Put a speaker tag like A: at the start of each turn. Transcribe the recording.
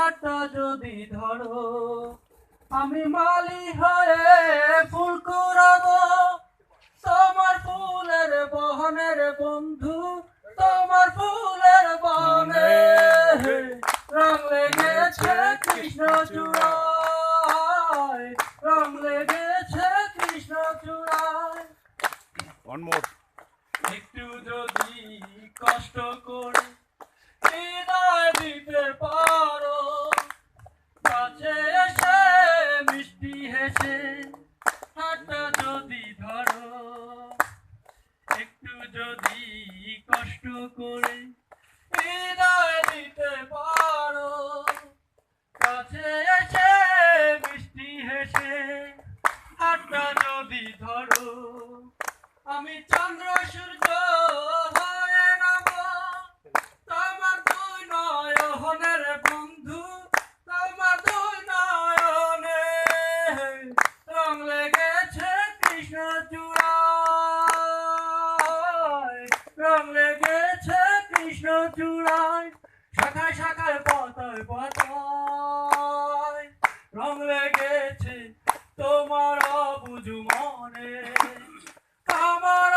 A: হাতটা যদি ধরো আমি মালি হয়ে ফুল কুড়াবো তোমার ফুলের বহনের বন্ধু তোমার ফুলের বনে রং লেগেছে কৃষ্ণ চূড়ায় রং লেগেছে কৃষ্ণ চূড়ায়
B: One more.
A: একটু যদি কষ্ট করে হৃদয় দিতে পারো কাছে এসে মিষ্টি হেসে হাতটা যদি ধরো একটু যদি কষ্ট করে হৃদয় দিতে পারো কাছে এসে মিষ্টি হেসে হাতটা যদি ধরো আমি চন্দ্র সূর্য হয়ে নাম তোমার দুই নয়নের বন্ধু তোমার দুই নয়নে রং লেগেছে কৃষ্ণ চূড়ায় রং লেগেছে কৃষ্ণ চূড়ায় শাখায় শাখায় পাতায় পাতায় রং লেগেছে তোমার অবুঝ মনে আমার